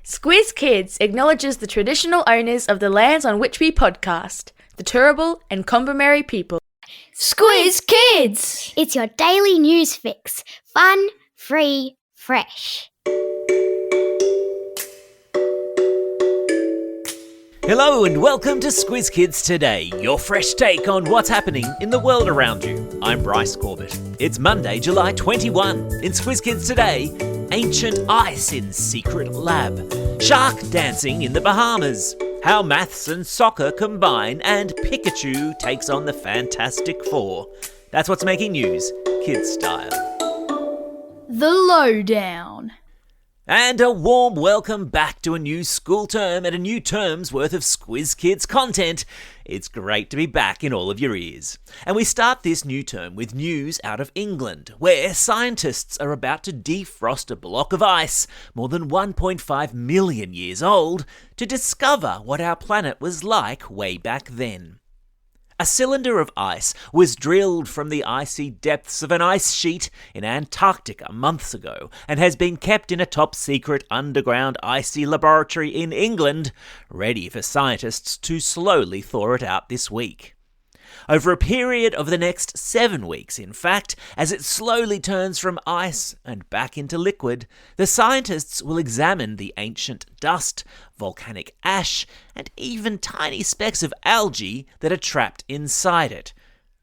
Squiz Kids acknowledges the traditional owners of the lands on which we podcast, the Turrbal and Combermary people. Squiz Kids! It's your daily news fix. Fun, free, fresh. Hello and welcome to Squiz Kids Today, your fresh take on what's happening in the world around you. I'm Bryce Corbett. It's Monday, July 21. In Squiz Kids Today, ancient ice in secret lab, shark dancing in the Bahamas, how maths and soccer combine, and Pikachu takes on the Fantastic Four. That's what's making news, kids style. The Lowdown. And a warm welcome back to a new school term and a new term's worth of Squiz Kids content. It's great to be back in all of your ears. And we start this new term with news out of England, where scientists are about to defrost a block of ice more than 1.5 million years old to discover what our planet was like way back then. A cylinder of ice was drilled from the icy depths of an ice sheet in Antarctica months ago and has been kept in a top-secret underground icy laboratory in England, ready for scientists to slowly thaw it out this week. Over a period of the next 7 weeks, in fact, as it slowly turns from ice and back into liquid, the scientists will examine the ancient dust, volcanic ash, and even tiny specks of algae that are trapped inside it.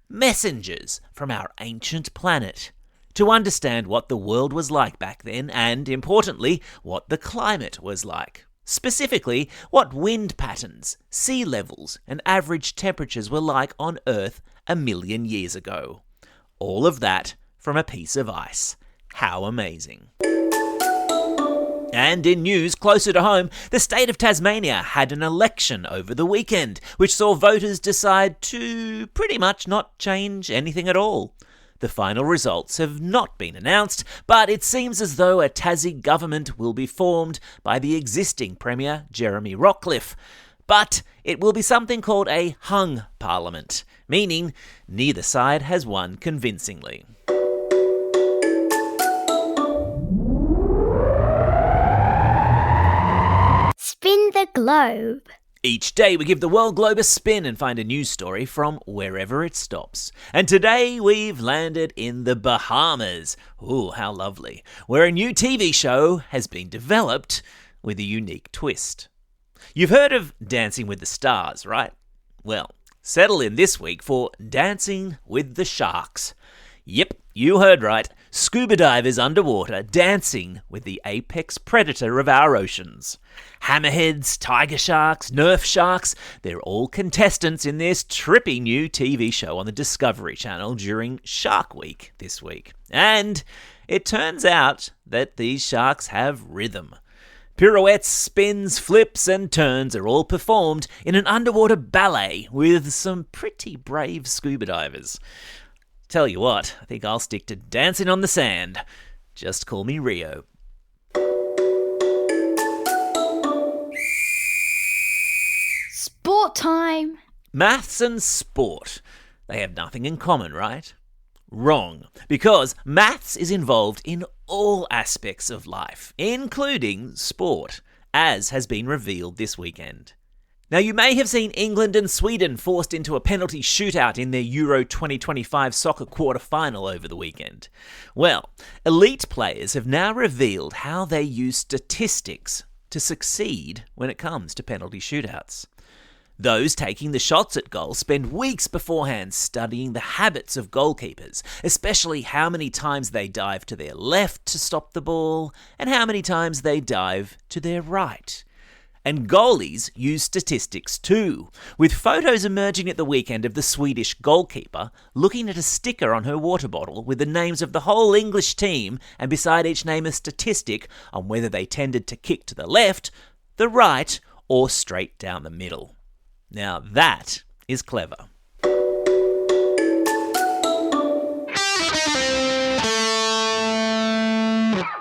Messengers from our ancient planet. To understand what the world was like back then and, importantly, what the climate was like. Specifically, what wind patterns, sea levels, and average temperatures were like on Earth a million years ago. All of that from a piece of ice. How amazing. And in news closer to home, the state of Tasmania had an election over the weekend, which saw voters decide to pretty much not change anything at all. The final results have not been announced, but it seems as though a Tassie government will be formed by the existing Premier, Jeremy Rockliff. But it will be something called a hung parliament, meaning neither side has won convincingly. Spin the globe. Each day we give the world globe a spin and find a news story from wherever it stops. And today we've landed in the Bahamas. Ooh, how lovely. Where a new TV show has been developed with a unique twist. You've heard of Dancing with the Stars, right? Well, settle in this week for Dancing with the Sharks. Yep, you heard right. Scuba divers underwater dancing with the apex predator of our oceans. Hammerheads, tiger sharks, nerf sharks, they're all contestants in this trippy new TV show on the Discovery Channel during Shark Week this week. And it turns out that these sharks have rhythm. Pirouettes, spins, flips and turns are all performed in an underwater ballet with some pretty brave scuba divers. Tell you what, I think I'll stick to dancing on the sand. Just call me Rio. Sport time. Maths and sport. They have nothing in common, right? Wrong, because maths is involved in all aspects of life, including sport, as has been revealed this weekend. Now, you may have seen England and Sweden forced into a penalty shootout in their Euro 2025 soccer quarter-final over the weekend. Well, elite players have now revealed how they use statistics to succeed when it comes to penalty shootouts. Those taking the shots at goal spend weeks beforehand studying the habits of goalkeepers, especially how many times they dive to their left to stop the ball and how many times they dive to their right. And goalies use statistics too, with photos emerging at the weekend of the Swedish goalkeeper looking at a sticker on her water bottle with the names of the whole English team and beside each name a statistic on whether they tended to kick to the left, the right, or straight down the middle. Now that is clever.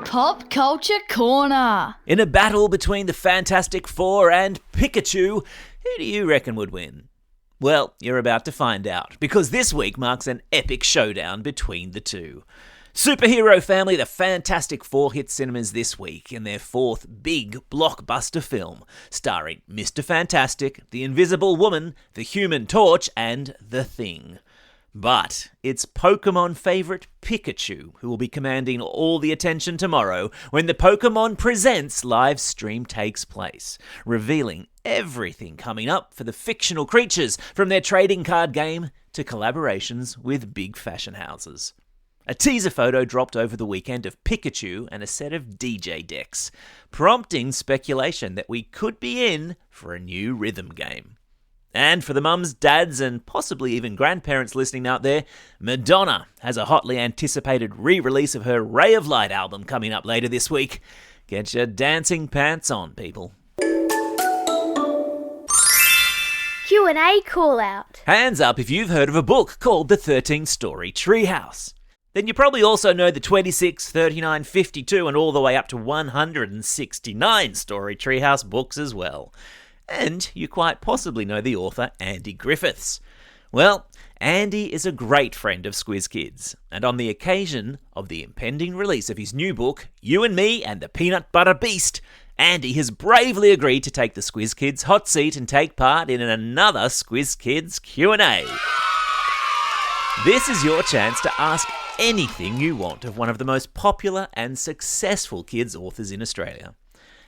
Pop Culture Corner. In a battle between the Fantastic Four and Pikachu, who do you reckon would win? Well, you're about to find out, because this week marks an epic showdown between the two. Superhero Family, the Fantastic Four hit cinemas this week in their fourth big blockbuster film, starring Mr. Fantastic, the Invisible Woman, the Human Torch, and The Thing. But it's Pokemon favourite Pikachu who will be commanding all the attention tomorrow when the Pokemon Presents live stream takes place, revealing everything coming up for the fictional creatures, from their trading card game to collaborations with big fashion houses. A teaser photo dropped over the weekend of Pikachu and a set of DJ decks, prompting speculation that we could be in for a new rhythm game. And for the mums, dads, and possibly even grandparents listening out there, Madonna has a hotly anticipated re-release of her Ray of Light album coming up later this week. Get your dancing pants on, people. Q&A call out. Hands up if you've heard of a book called The 13-Story Treehouse. Then you probably also know the 26, 39, 52, and all the way up to 169-story Treehouse books as well. And you quite possibly know the author Andy Griffiths. Well, Andy is a great friend of Squiz Kids, and on the occasion of the impending release of his new book, You and Me and the Peanut Butter Beast, Andy has bravely agreed to take the Squiz Kids hot seat and take part in another Squiz Kids Q&A. This is your chance to ask anything you want of one of the most popular and successful kids authors in Australia.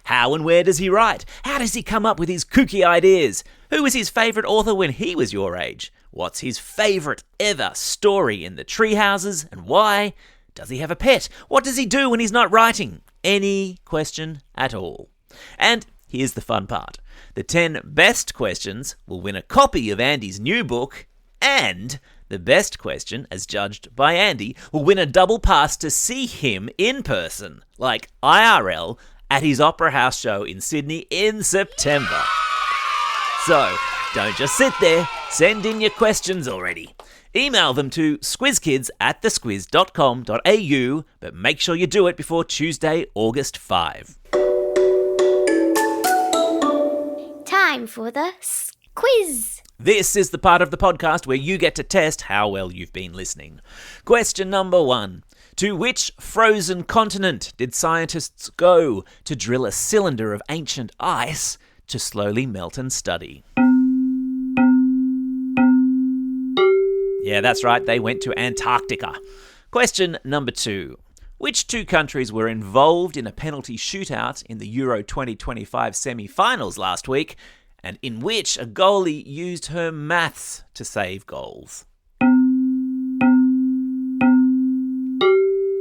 How and where does he write? How does he come up with his kooky ideas? Who was his favourite author when he was your age? What's his favourite ever story in the treehouses and why? Does he have a pet? What does he do when he's not writing? Any question at all. And here's the fun part. The 10 best questions will win a copy of Andy's new book, and the best question, as judged by Andy, will win a double pass to see him in person, like IRL, at his Opera House show in Sydney in September. So, don't just sit there, send in your questions already. Email them to squizkids@thesquiz.com.au, but make sure you do it before Tuesday, August 5. Time for the quiz. This is the part of the podcast where you get to test how well you've been listening. Question number 1. To which frozen continent did scientists go to drill a cylinder of ancient ice to slowly melt and study? Yeah, that's right, they went to Antarctica. Question number 2. Which two countries were involved in a penalty shootout in the Euro 2025 semi-finals last week, and in which a goalie used her maths to save goals?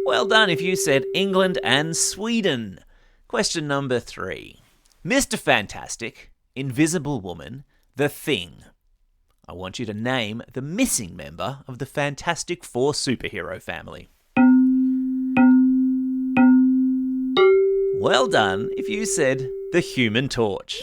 Well done if you said England and Sweden. Question number 3. Mr. Fantastic, Invisible Woman, The Thing. I want you to name the missing member of the Fantastic Four superhero family. Well done if you said the Human Torch.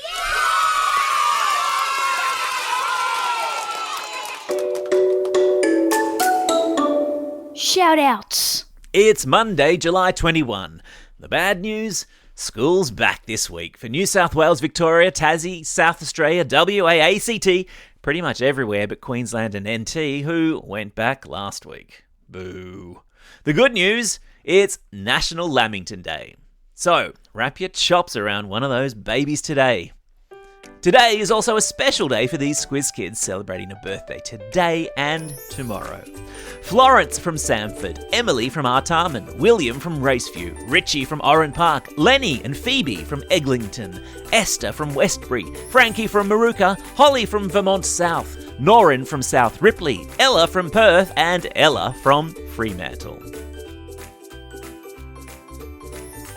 Shout outs. It's Monday, July 21. The bad news? School's back this week for New South Wales, Victoria, Tassie, South Australia, WA, ACT, pretty much everywhere but Queensland and NT, who went back last week. Boo. The good news? It's National Lamington Day. So, wrap your chops around one of those babies today. Today is also a special day for these Squiz Kids celebrating a birthday today and tomorrow. Florence from Samford, Emily from Artarmon, William from Raceview, Richie from Oran Park, Lenny and Phoebe from Eglinton, Esther from Westbury, Frankie from Maruka, Holly from Vermont South, Norrin from South Ripley, Ella from Perth, and Ella from Fremantle.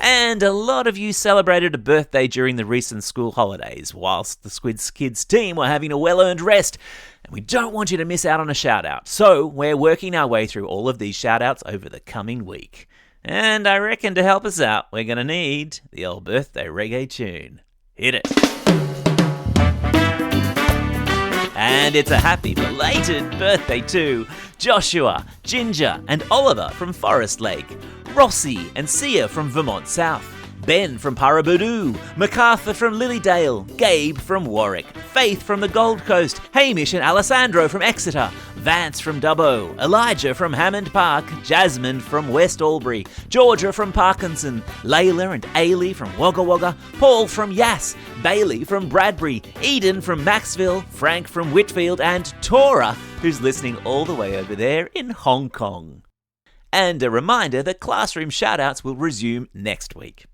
And a lot of you celebrated a birthday during the recent school holidays, whilst the Squiz Kids team were having a well-earned rest. And we don't want you to miss out on a shout-out, so we're working our way through all of these shout-outs over the coming week. And I reckon to help us out, we're going to need the old birthday reggae tune. Hit it. And it's a happy belated birthday to Joshua, Ginger and Oliver from Forest Lake, Rossi and Sia from Vermont South, Ben from Paraburdoo, MacArthur from Lilydale, Gabe from Warwick, Faith from the Gold Coast, Hamish and Alessandro from Exeter, Vance from Dubbo, Elijah from Hammond Park, Jasmine from West Albury, Georgia from Parkinson, Layla and Ailey from Wagga Wagga, Paul from Yass, Bailey from Bradbury, Eden from Maxville, Frank from Whitfield, and Tora, who's listening all the way over there in Hong Kong. And a reminder that classroom shoutouts will resume next week.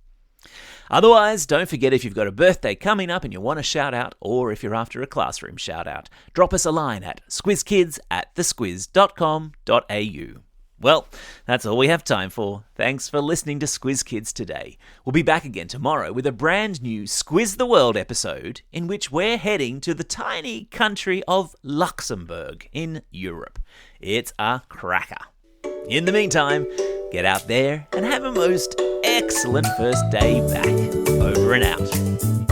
Otherwise, don't forget, if you've got a birthday coming up and you want a shout out, or if you're after a classroom shout out, drop us a line at squizkids@thesquiz.com.au. Well, that's all we have time for. Thanks for listening to Squiz Kids today. We'll be back again tomorrow with a brand new Squiz the World episode in which we're heading to the tiny country of Luxembourg in Europe. It's a cracker. In the meantime, get out there and have a most excellent first day back. Over and out.